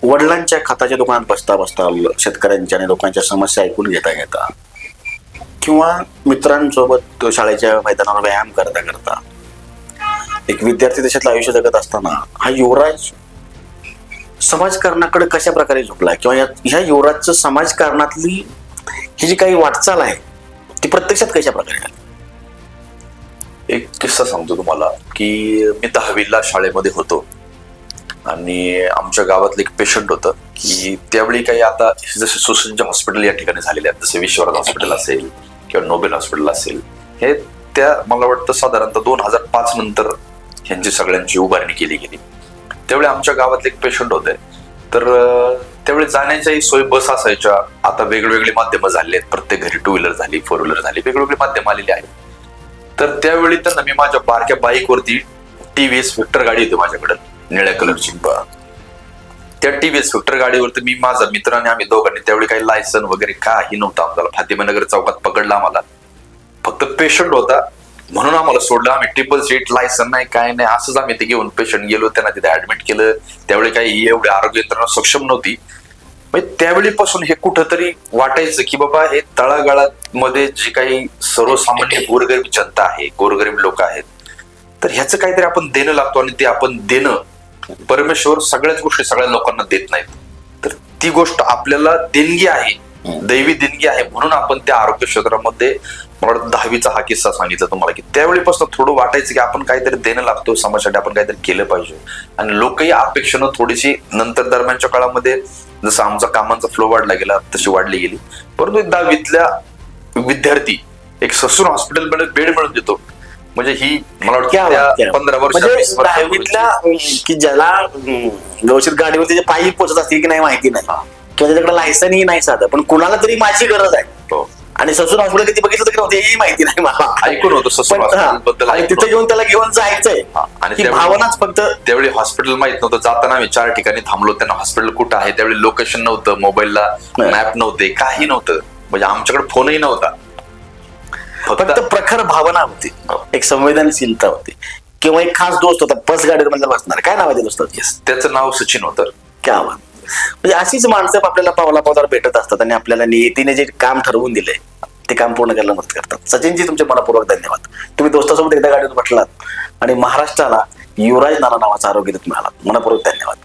वडिलांच्या खताच्या दुकानात बसता बसता शेतकऱ्यांच्या आणि लोकांच्या समस्या ऐकून घेता घेता किंवा मित्रांसोबत शाळेच्या मैदानावर व्यायाम करता करता एक विद्यार्थी देशातलं आयुष्य जगत असताना हा युवराज समाजकारणाकडे कशा प्रकारे झुकला किंवा ह्या युवराजचं समाजकारणातली ही जी काही वाटचाल आहे ती प्रत्यक्षात कशा प्रकारे आली? एक किस्सा सांगतो तुम्हाला की मी 10वीला शाळेमध्ये होतो आणि आमच्या गावातलं एक पेशंट होतं की त्यावेळी काही आता जसे सुसज्ज हॉस्पिटल या ठिकाणी झालेले आहेत, जसे विश्वनाथ हॉस्पिटल असेल किंवा नोबेल हॉस्पिटल असेल, हे त्या मला वाटतं साधारणतः 2005 नंतर ह्यांची सगळ्यांची उभारणी केली गेली. त्यावेळी आमच्या गावातले एक पेशंट होते, तर त्यावेळी जाण्याच्याही सोय बस असायच्या. आता वेगवेगळी माध्यमं झाली आहेत, प्रत्येक घरी 2 व्हीलर झाली, 4 व्हीलर झाली, वेगवेगळी माध्यमं आलेली आहेत. तर त्यावेळी त्यांना मी माझ्या बारक्या बाईकवरती TVS व्हिक्टर गाडी होती माझ्याकडे, निळ्या कलरची. त्या TVS व्हिक्टर गाडीवरती मी, माझा मित्र आणि आम्ही दोघांनी, त्यावेळी काही लायसन वगैरे काही नव्हतं आम्हाला. फातिमानगर चौकात पकडला आम्हाला, फक्त पेशंट होता म्हणून आम्हाला सोडलं. आम्ही ट्रिपल सीट, लायसन नाही, काय नाही, असंच आम्ही ते घेऊन पेशंट गेलो, त्यांना तिथे ऍडमिट केलं. त्यावेळी काही एवढी आरोग्य यंत्रणा सक्षम नव्हती. म्हणजे त्यावेळीपासून हे कुठंतरी वाटायचं की बाबा हे तळागाळामध्ये जे काही सर्वसामान्य गोरगरीब जनता आहे, गोरगरीब लोक आहेत, तर ह्याचं काहीतरी आपण देणं लागतो. आणि ते आपण देणं, परमेश्वर सगळ्याच गोष्टी सगळ्या लोकांना देत नाहीत, तर ती गोष्ट आपल्याला देणगी आहे, दैवी देणगी आहे. म्हणून आपण त्या आरोग्य क्षेत्रामध्ये, मला वाटतं 10वीचा हा किस्सा सांगितला तुम्हाला, की त्यावेळीपासून थोडं वाटायचं की आपण काहीतरी देणं लागतो समाजासाठी, आपण काहीतरी केलं पाहिजे. आणि लोकही अपेक्षेनं थोडीशी नंतर दरम्यानच्या काळामध्ये जसं आमचा कामांचा फ्लो वाढला गेला तशी वाढली गेली. परंतु 10वीतल्या विद्यार्थी एक ससून हॉस्पिटलमध्ये बेड मिळून देतो, म्हणजे ही मला वाटतं 15 वर्ष, 10वीतल्या की ज्याला व्यवस्थित गाडीवर त्याचे पायी पोचत असतील की नाही माहिती नाही, किंवा त्याच्याकडे लायसनही नाही साधं, पण कुणाला तरी माझी गरज आहे. आणि ससून हॉस्पिटल किती बघितलं तरी नव्हतं हेही माहिती नाही मला, ऐकून होतं ससून हॉस्पिटल आणि तिथे घेऊन त्याला घेऊन जायचंय आणि भावनाच फक्त. त्यावेळी हॉस्पिटल माहित नव्हतं, जाताना आम्ही 4 ठिकाणी थांबलो, त्यांना हॉस्पिटल कुठं आहे, त्यावेळी लोकेशन नव्हतं, मोबाईलला मॅप नव्हते, काही नव्हतं, म्हणजे आमच्याकडे फोनही नव्हता. फक्त प्रखर भावना होती, एक संवेदनशीलता होती, किंवा एक खास दोस्त होता बस गाडीवर बसणार. काय नाव आहे त्या दोस्ताचं? त्याचं नाव सचिन होतं. काय आव्हान, म्हणजे अशीच माणसं आपल्याला पावला पावलावर भेटत असतात आणि आपल्याला नियतीने जे काम ठरवून दिलंय ते काम पूर्ण करायला मदत करतात. सचिनजी, तुमचे मनपूर्वक धन्यवाद. तुम्ही दोस्तासोबत एकदा गाडीवर बसलात आणि महाराष्ट्राला युवराज नाना नावाचा आरोग्य देत मिळाला. मनपूर्वक धन्यवाद.